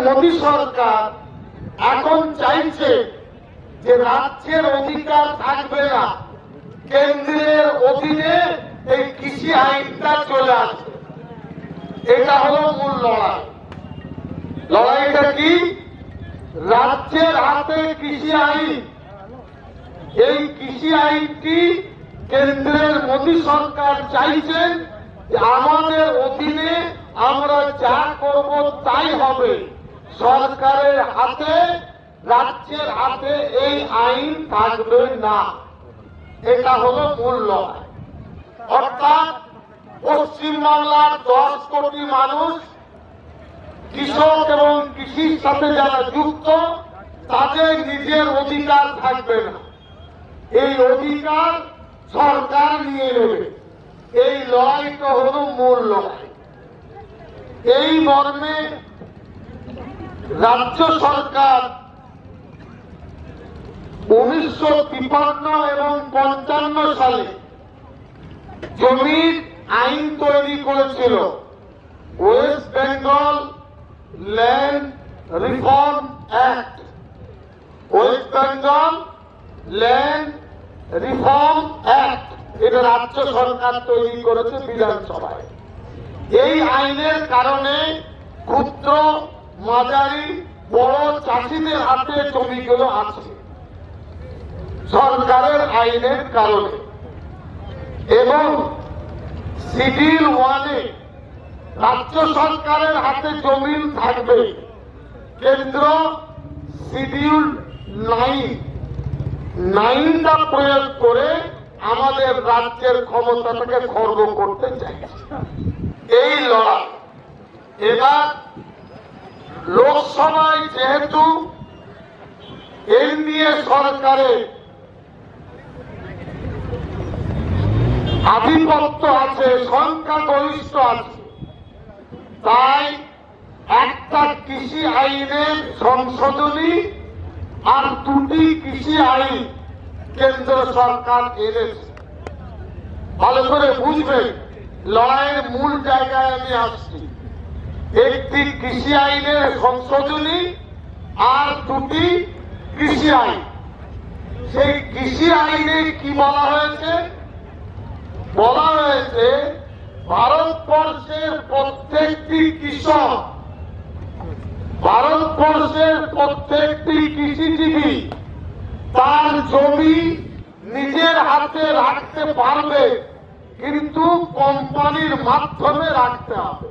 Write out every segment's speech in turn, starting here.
মোদী সরকার এখন চাইছে যে রাজ্যের অধিকার থাকবে না, কেন্দ্রের অধীনে এই কৃষি আইনটা চলে আসবে। এটা হলো মূল লড়াই। লড়াইটা কি? রাজ্যের হাতে কৃষি আইন। এই কৃষি আইনটি কেন্দ্রের মোদী সরকার চাইছেন যে আমাদের অধীনে আমরা যা করব তাই হবে, সরকারের হাতে, রাজ্যের হাতে এই আইন থাকবে না। এটা হলো মূল লড়াই। অর্থাৎ পশ্চিমবাংলার 10 কোটি মানুষ, কৃষক এবং কৃষির সাথে যারা যুক্ত, তাদের নিজের অধিকার থাকবে না। এই অধিকার সরকার নিয়ে নেবে। এই লড়াইটা হল মূল লড়াই। এই মর্মে রাজ্য সরকার 1953 এবং 55 সালে জমির আইন তৈরি করেছিল, West Bengal land reform act. West Bengal land reform act, এটা রাজ্য সরকার তৈরি করেছে বিধানসভায়। এই আইনের কারণে ক্ষুদ্র, মাঝারি, বড় চাষিদের হাতে জমিগুলো আছে সরকারের আইনের কারণে। এবং শিডিউল 1-এ রাজ্য সরকারের হাতে জমি থাকবে, কেন্দ্র শিডিউল 9টা প্রয়োগ করে আমাদের রাজ্যের ক্ষমতাটাকে খর্ব করতে চাইছে। এই লড়াই এবার লোকসভায় যেহেতু এনডিএ সরকারের আধিপত্য আছে, সংখ্যাগরিষ্ঠ আছে, তাই একটা কৃষি আইনের সংশোধনী আর 2টি কৃষি আইন কেন্দ্র সরকার এনেছে। ভালো করে বুঝবেন, লড়াইয়ের মূল জায়গায় আমি আসছি। একটি কৃষি আইনের সংশোধনী আর 2টি কৃষি আইন। সেই কৃষি আইনে কি বলা হয়েছে? বলা হয়েছে ভারতবর্ষের প্রত্যেকটি কৃষক, ভারতবর্ষের প্রত্যেকটি কৃষিজীবী তার জমি নিজের হাতে রাখতে পারবে, কিন্তু কোম্পানির মাধ্যমে রাখতে হবে।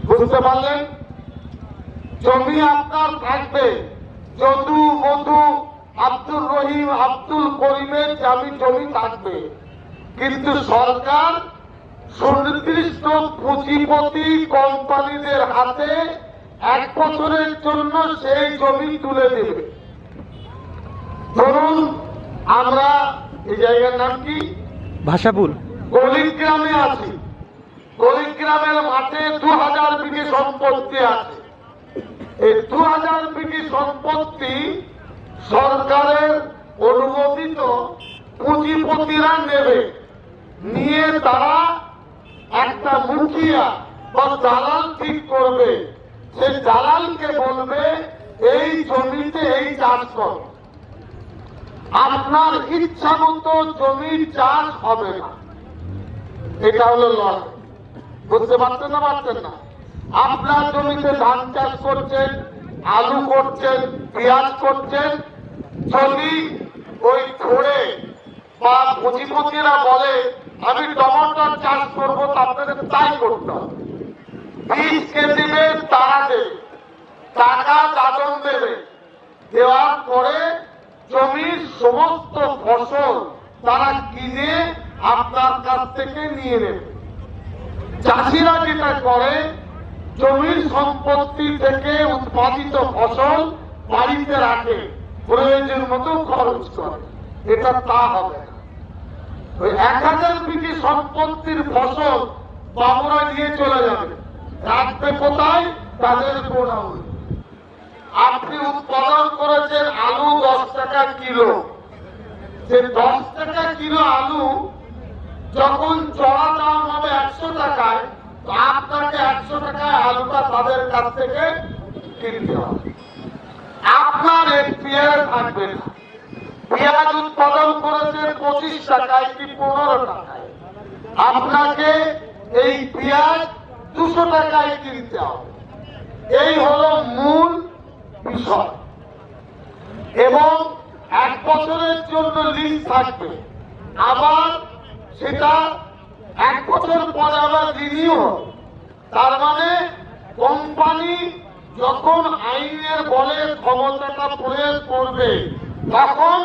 বুঝতে পারলেন? জমি আপনার থাকবে, যদু, মধু, আব্দুল রহিম, আব্দুল করিমের জমি থাকবে, কিন্তু সরকার সুনির্দিষ্ট পুঁজিপতি কোম্পানিদের হাতে 1 বছরের জন্য সেই জমি তুলে দেবে। ধরুন আমরা এই জায়গার নাম কি? ভাষাপুর। কলিগ্রামে আছি। কলিগ্রামের মাঠে 2000 বিঘে সম্পত্তি আছে। এই 2000 বিঘে সম্পত্তি সরকারের অনুমোদিত পুঁজিপতিরা নেবে, নিয়ে তারা একটা মুখিয়া বা দালাল ঠিক করবে। সেই দালালকে বলবে এই জমিতে এই চাষ কর। আপনার ইচ্ছা মতো জমির চাষ হবে না। এটা হলো লড়াই। বুঝতে পারছেন না? পারছেন না? আপনার জমিতে ধান চাষ করছেন, আলু করছেন, পেঁয়াজ করছেন, যদি ওই ধরে বা পুঁজিপতিরা বলে আমি টমেটোর চাষ করবো, আপনাদের তাই করতে হবে। বীজ কে দেবে? তারা দেবে, টাকা দাদন দেবে। দেওয়ার পরে জমির সমস্ত ফসল তারা কিনে আপনার কাছ থেকে নিয়ে নেবে। চাষিরা যেটা করে, জমির সম্পত্তি থেকে উৎপাদিত ফসল বাড়িতে রাখে, প্রয়োজন মতো খরচ করে। এটা তা হবে না। ওই 1000 বিঘে সম্পত্তির ফসল বাবুরা নিয়ে চলে যাবে, রাখবে কোথায়? তাদের গোডাউন। আপনি উৎপাদন করেছেন আলু 10 টাকা কিলো, যে 10 টাকা কিলো আলু যখন চড়া দাম হবে 100 টাকায়, তো আপনাকে 100 টাকায় আলুটা তাদের কাছ থেকে কিনতে হবে। আপনার এফপিআই থাকবে না। পেঁয়াজ উৎপাদন করেছে 25 টাকায় কি 15 টাকায়, আপনাকে এই পেঁয়াজ 200 টাকায় কিনতে হবে। এই হলো মূল বিষয়। এবং 1 বছরের জন্য লিজ থাকবে, আবার সেটা 1 বছর পরে আবার রিনিউ হবে। তার মানে কোম্পানি যখন আইনের বলে ক্ষমতাটা প্রয়োগ করবে, তখন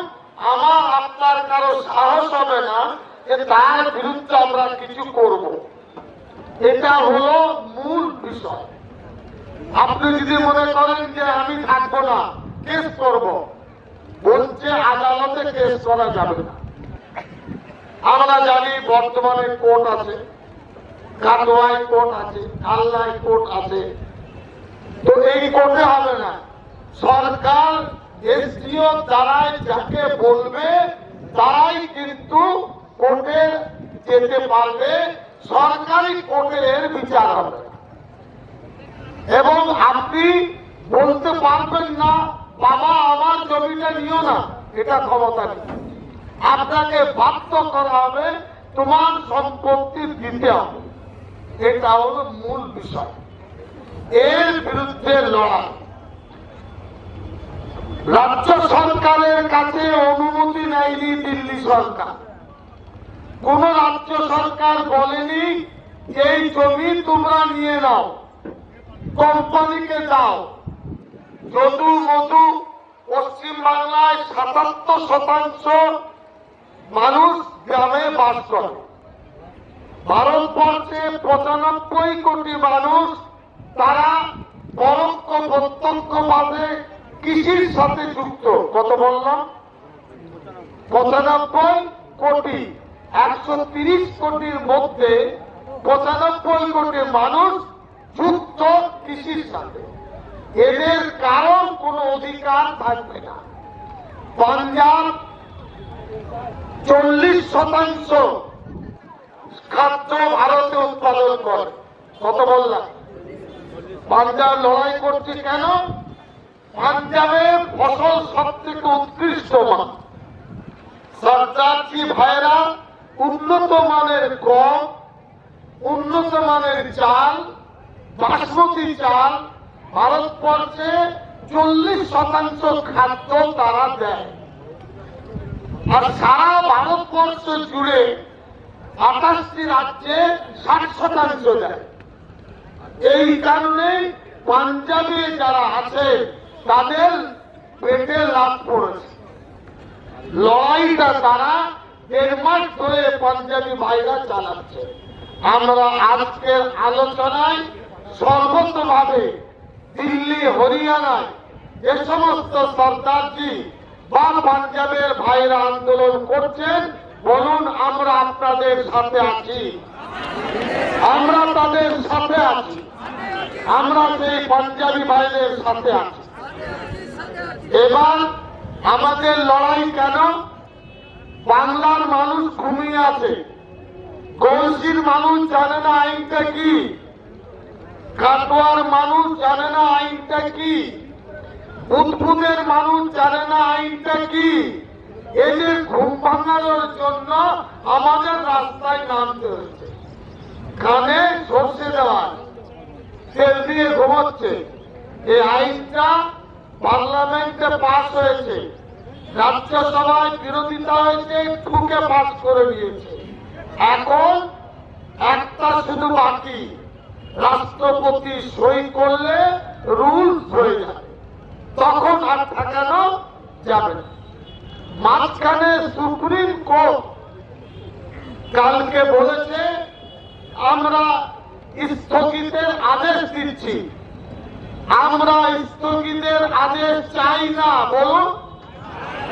আমার আপনার কারো সাহস হবে না যে তার বিরুদ্ধে আমরা কিছু করব। এটা হলো মূল বিষয়। আপনি যদি মনে করেন যে আমি থাকবো না, কেস করব, বলছে আদালতে কেস করা যাবে না। আমরা জানি বর্তমানে কোর্ট আছে, কাটোয়ায় কোর্ট আছে, কালনায় কোর্ট আছে। তো এই কোর্টে হবে না। সরকার এসডিও দ্বারাই যাকে বলবে তারাই কিন্তু কোর্টে যেতে পারবে, সরকারি কোর্টে এর বিচার হবে। এবং আপনি বলতে পারবেন না বাবা আমার জমিটা নিও না, এটা ক্ষমতা নেই। আপনাকে বাধ্য করা হবে, তোমার সম্পত্তি দিতে হবে। এটা হলো মূল বিষয়। এর বিরুদ্ধে লড়াই। রাজ্য সরকারের কাছে অনুমতি নেয়নি দিল্লি সরকার। কোন রাজ্য সরকার বলেনি যে এই জমি তোমরা নিয়ে নাও, কোম্পানিকে দাও। যদু মধু পশ্চিম বাংলায় ৭৭% মানুষ গ্রামে বাস করে। ভারতবর্ষে ৯৫ কোটি মানুষ, তারা পরোক্ষ প্রত্যক্ষভাবে কৃষির সাথে যুক্ত। কত বললাম? ৯৫ কোটি। ১৩০ কোটির মধ্যে ৯৫ কোটি মানুষ যুক্ত কৃষির সাথে। এদের কারণ কোনো অধিকার থাকবে না। পাঞ্জাব ৪০% খাদ্য ভারতে উৎপাদন করে। কত বললাম? পাঞ্জাব লড়াই করছে কেন? পাঞ্জাবে ফসল সব থেকে উৎকৃষ্ট মান। সরদারজি ভাইরা উন্নত মানের গম, উন্নত মানের চাল, বাসমতি চাল ভারতবর্ষে ৪০% খাদ্য তারা দেয়। আর সারা ভারতবর্ষ জুড়ে ২৮টি রাজ্যে ৬০% দেয়। এই কারণে পাঞ্জাবে যারা আছে তাদের পেটে লাভ পড়েছে। লড়াইটা তারা ১.৫ মাস ধরে পাঞ্জাবি ভাইরা চালাচ্ছে। আমরা আজকের আলোচনায় সর্বতভাবে দিল্লি, হরিয়ানায় যে সমস্ত সরদারজি বা পাঞ্জাবের ভাইরা আন্দোলন করছেন, বলুন আমরা আপনাদের সাথে আছি। আমরা তাদের সাথে আছি। আমরা সেই পাঞ্জাবি ভাইদের সাথে আছি। এবার আমাদের লড়াই কেন? বাংলার মানুষ ঘুমিয়ে আছে। গলসির মানুষ জানে না আইনটা কি, কাটোয়ার মানুষ জানে না আইনটা কি, বুদবুদের মানুষ জানে না আইনটা কি। এদের ঘুম ভাঙানোর জন্য আমাদের রাস্তায় নামতে হয়েছে। কানে সর্ষে দেওয়া, তেল দিয়ে ঘুমাচ্ছে। এই আইনটা পার্লামেন্টে পাস হয়েছে, রাজ্যসভায় বিরোধিতা হয়েছে, ঠুকে পাস করে দিয়েছে। এখন একটা শুধু বাকি, রাষ্ট্রপতি সই করলে রুলস হয়ে যাবে, তখন আর ঠেকানো যাবে না। মাঝখানে সুপ্রিম কোর্ট কালকে বলেছে আমরা স্থগিতের আদেশ দিচ্ছি। আমরা স্থগিতের আদেশ চাই না। বলুন,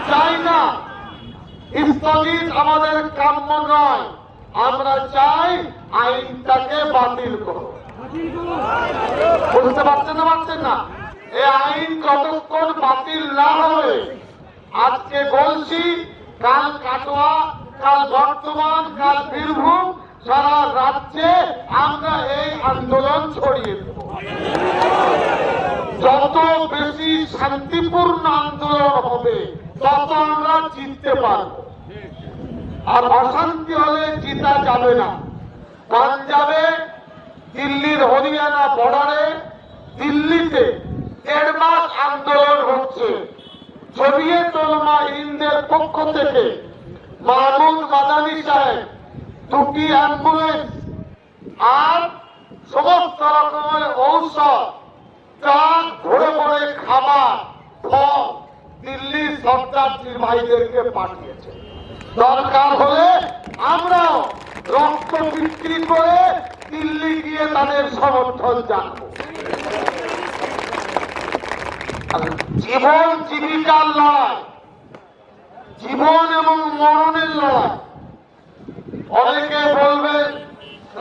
চাই না। স্থগিত আমাদের কাম্য নয়। আমরা চাই আইনটাকে বাতিল করো। বুঝতে পারছেন না? পারছেন না? এই আইন যতক্ষণ বাতিল না হবে, আজকে বলছি, কাল কাটোয়া, কাল বর্ধমান, কাল বীরভূম, সারা রাজ্যে আমরা এই আন্দোলন ছড়িয়ে দেব। বেশি শান্তিপূর্ণ আন্দোলন হবে তত আমরা জিততে পারব। আর অশান্তি হলে জিতা যাবে না। পাঞ্জাবে, দিল্লির হরিয়ানা বর্ডারে, দিল্লিতে 1.5 মাস আন্দোলন হচ্ছে। জমিয়ত উলামা হিন্দের পক্ষ থেকে মাহমুদ মাদানী সাহেব 2টি অ্যাম্বুলেন্স আর সমস্ত রকমের ঔষধ, ট্রাক ভরে ভরে খাবার, ফল দিল্লির সরকারজির ভাইদেরকে পাঠিয়েছে। দরকার হলে আমরাও রক্ত বিক্রি করে দিল্লি গিয়ে তাদের সমর্থন জানাবো। জীবন জীবিকার লড়াই, জীবন এবং মরণের লড়াই। অনেকে বলবেন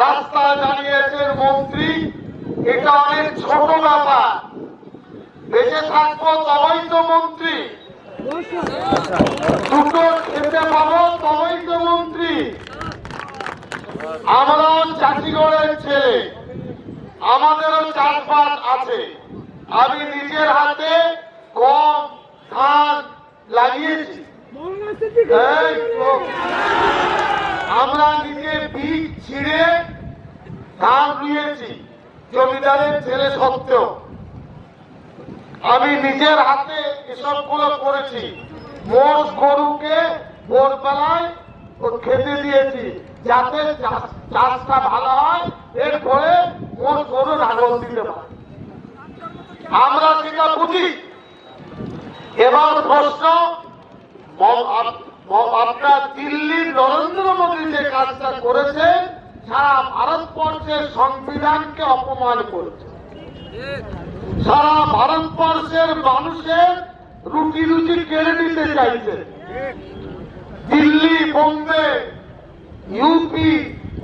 রাস্তায় দাঁড়িয়েছেন মন্ত্রী, এটা অনেক ছোট ব্যাপার, বেঁচে থাকবো তবেই তো মন্ত্রী, দুটো খেতে পাবো তবেই তো মন্ত্রী। আমরাও চাষিগড়ের ছেলে, আমাদেরও চাষবাস আছে। আমি নিজের হাতে গম ধান লাগিয়েছি, আমরা নিজে বীজ ছিঁড়ে ধান রুয়েছি জমিদারের ছেলে সত্ত্বেও। আমি নিজের হাতে এসবগুলো করেছি। মোষ গরুকে ভোরবেলায় খেতে দিয়েছি যাতে চাষটা ভালো হয়, এরপরে মোষ গরু লাঙল দিতে পারে। আমরা সেটা বুঝি। এবার প্রশ্ন, আপনার দিল্লির নরেন্দ্র মোদী যে কাজটা করেছে, সারা ভারতবর্ষের সংবিধানকে অপমান করেছে, সারা ভারতবর্ষের মানুষের রুটি রুটি কেড়ে নিতে চাইছে। দিল্লি, বোম্বে, ইউপি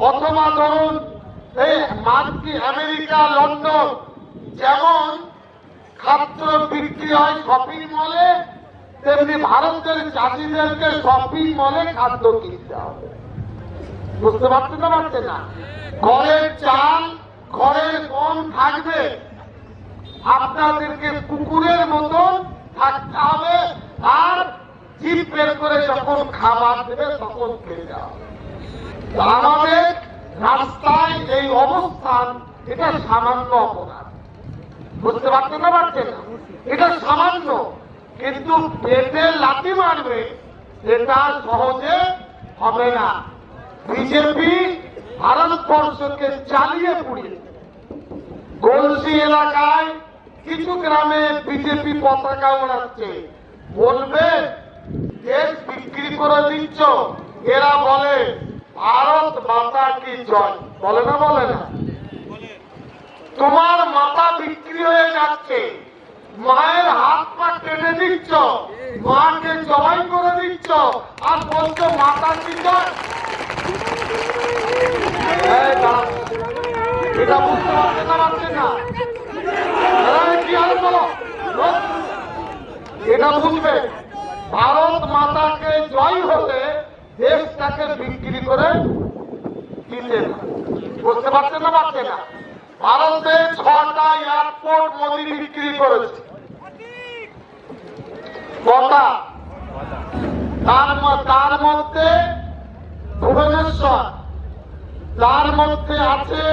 অথবা ধরুন এই আমেরিকা, লন্ডন যেমন খাদ্য বিক্রি হয় শপিং মলে, তেমনি ভারতের চাষিদেরকে শপিং মলে খাদ্য কিনতে হবে। বুঝতে পারছেন না? পারছেন না? ঘরের চাল, ঘরের গম থাকবে, আপনাদেরকে কুকুরের মতন থাকতে হবে, আর জিভ বের করে যখন খাবার দেবে তখন খেতে হবে। আমাদের রাস্তায় এই অবস্থান, এটা সামান্য অপরাধ। বুঝতে পারছেন না? পারছেন না? এটা সামান্য, কিন্তু পেটে লাথি মারবে এটা সহজে হবে না। বিজেপি ভারতবর্ষকে চালিয়ে পুড়িয়ে, গলসি এলাকায় কিছু গ্রামে বিজেপি পতাকা ওড়াচ্ছে, বলবে দেশ বিক্রি করে দিচ্ছ। এরা বলে ভারত মাতা কি জয়, বলে না? বলে না? তোমার মাথা বিক্রি হয়ে যাচ্ছে, মায়ের হাত পা টেনে দিচ্ছ, মাকে জবাই করে দিচ্ছ, আর বলছো মাতা কি জয়। এটা বুঝতে পারছেন না? পারছেন না? কি হবে বলো? এটা বুঝবে, ভারত মাতাকে জয় হলে দেশটাকে বিক্রি করে দিতে। বুঝতে পারছেন না? পারছে না? ভারতে 6টা এয়ারপোর্ট মোদি বিক্রি করেছে। কটা? তার মধ্যে ভুবনেশ্বর, তার মধ্যে আছে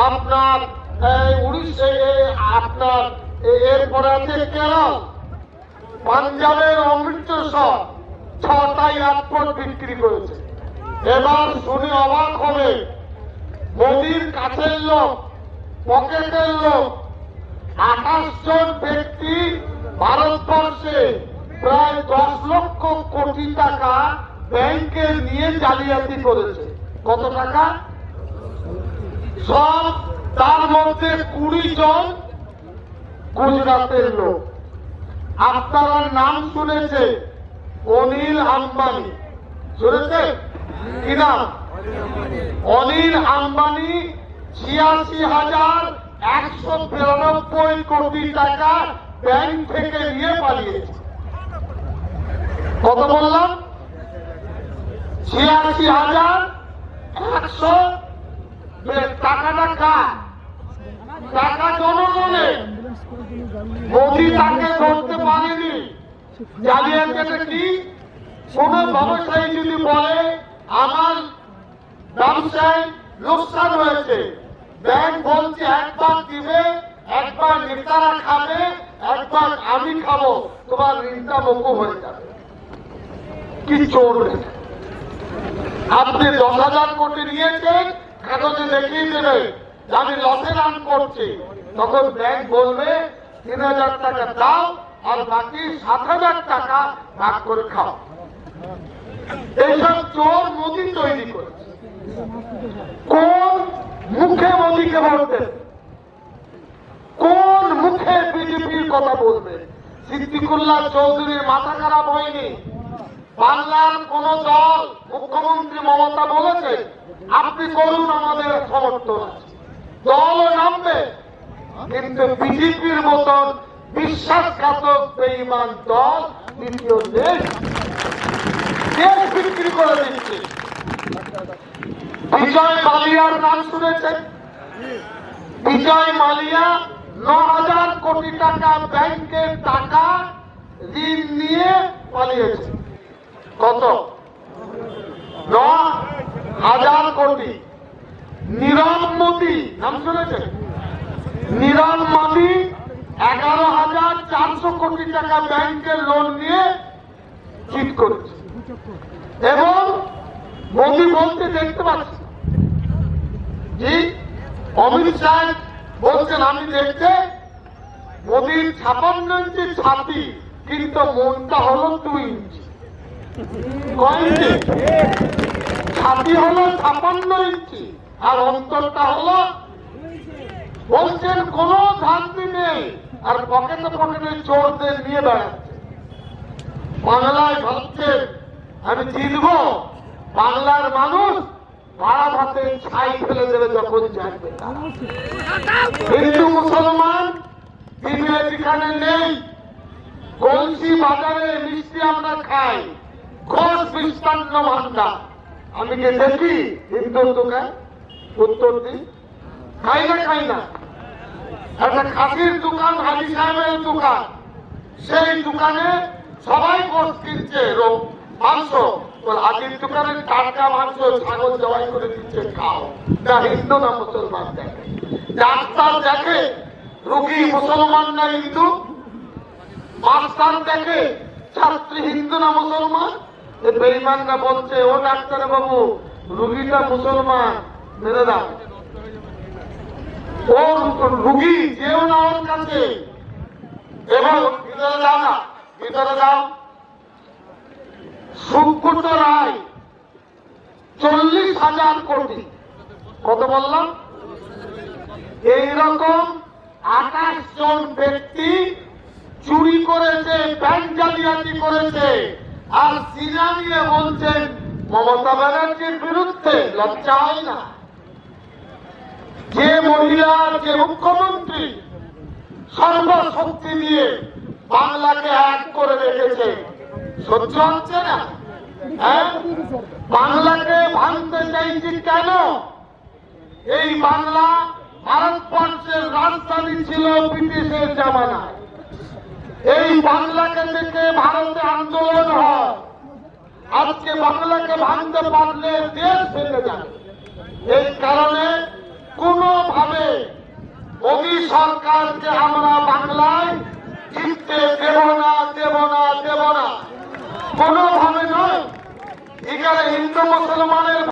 আপনার উড়িষ্যা, আপনার এরপরে আছে কেরল, পাঞ্জাবের অমৃতসর, 6টা এয়ারপোর্ট বিক্রি করেছে। এবার শুনে অবাক হবে, মোদির কাছের লোক, পকেটের লোক 28 জন ব্যক্তি ভারতবর্ষে প্রায় 10 লক্ষ কোটি টাকা ব্যাংকে নিয়ে জালিয়াতি করেছে। কত টাকা? সব, তার মধ্যে 20 জন গুজরাটের লোক। আপনারা নাম শুনেছে অনিল আম্বানি, শুনেছে কি নাম? অনিল আম্বানি 86,192 কোটি টাকা ব্যাংক থেকে নিয়ে পালিয়েছে। কত বললাম? 86,100। টাকাটা কার? টাকা জনগণের। মোদি তাকে ধরতে পারেনি। জালিয়াতিটা কি? কোন ব্যবসায়ী যদি বলে আমার ব্যবসায় লোকসান হয়েছে, ব্যাংক বলছে একবার দিবে, একবার নেতারা খাবে, একবার আমি খাবো, তোমার ঋণটা মকুব হয়ে যাবে। কি চোর! আপনি 10,000 কোটি নিয়েছেন, কাগজে দেখিয়ে দেবে আমি লসে রান করছি, তখন ব্যাংক বলবে 3,000 টাকা দাও আর বাকি 7,000 টাকা ভাগ করে খাও। এইসব চোর মোদি তৈরি করেছে। কোন মুখে মোদিকে ভোট দেবে? কোন মুখে বিজেপির কথা বলবে? সিদ্দিকুল্লাহ চৌধুরীর মাথা খারাপ হয়নি? বাংলার কোন দল, মুখ্যমন্ত্রী মমতা বলেছে আপনি করুন, আমাদের সমর্থন আছে, দলও নামবে, কিন্তু বিজেপির মতন বিশ্বাসঘাতক বেঈমান দল দ্বিতীয় দেশ বিক্রি করে দিচ্ছে। বিজয় মালিয়ার নাম শুনেছেন? বিজয় মালিয়া 9,000 কোটি টাকা ব্যাংকের টাকা ঋণ নিয়ে পালিয়েছে। কত? 9,000 কোটি। নীরব মোদি নাম শুনেছেন? নীরব মোদি 11,400 কোটি টাকা ব্যাংকের লোন নিয়ে চিট করেছে। এবং মোদি বলতে দেখতে পাচ্ছি, জি অমিত শাহ বলছেন আমি দেখতে, মোদির 56 ইঞ্চি ছাতি, কিন্তু মনটা হলো 2 ইঞ্চি। কয় ইঞ্চি? ছাতি হলো 56 ইঞ্চি আর অন্তরটা হলো, বলছেন কোন শান্তি নেই, আর পকেটে পকেটে চোরদের নিয়ে বেড়াচ্ছে। বাংলায় ভাবছে আমি জিতব, বাংলার মানুষ ভাড়া ভাতে ছাই ফেলে দেবে যখন জানবে। হিন্দু মুসলমান বিভেদ এখানে নেই। কলসি বাজারে মিষ্টি আমরা খাই, ঘোষ মিষ্টান্ন ভান্ডার। আমি কে দেখি হিন্দুর দোকান? উত্তর দিই খাই না, খাই না। একটা খাসির দোকান, হাজি সাহেবের দোকান, সেই দোকানে সবাই গোশ কিনছে, মাংস। হাজির দোকানে টাটকা মাংস ছাগল জবাই করে দিচ্ছে, খাও। না হিন্দু না মুসলমান দেখে, ডাক্তার দেখে রোগী মুসলমান না হিন্দু, মাস্টার দেখে ছাত্রী হিন্দু না মুসলমান। বেঈমানরা বলছে ও ডাক্তার বাবু রুগীটা মুসলমান, মেরে দাও। ও রুগী যেও না ওর কাছে। এবং ভিতরে যাও না, ভিতরে যাও। সুব্রত রায় 40,000 কোটি। কত বললাম? এইরকম 28 জন ব্যক্তি চুরি করেছে, ব্যাংক জালিয়াতি করেছে, আর সিনা নিয়ে বলছেন মমতা ব্যানার্জির বিরুদ্ধে। লজ্জা হয় না? যে মহিলা, যে মুখ্যমন্ত্রী সর্বশক্তি দিয়ে বাংলাকে এক করে রেখেছে, সহ্য হচ্ছে না? হ্যাঁ, বাংলাকে ভাঙতে চাইছি কেন? এই বাংলা ভারতবর্ষের রাজধানী ছিল ব্রিটিশের জামানায়। এই বাংলাকে থেকে ভারতে আন্দোলন হয়। আজকে বাংলাকে ভাঙতে পারলে দেশ ভেঙে যাবে। এই কারণে কোনোভাবে মোদী সরকারকে আমরা বাংলায় জিততে দেব না, দেব না, দেব না, কোনোভাবে নয়। এখানে হিন্দু মুসলমানের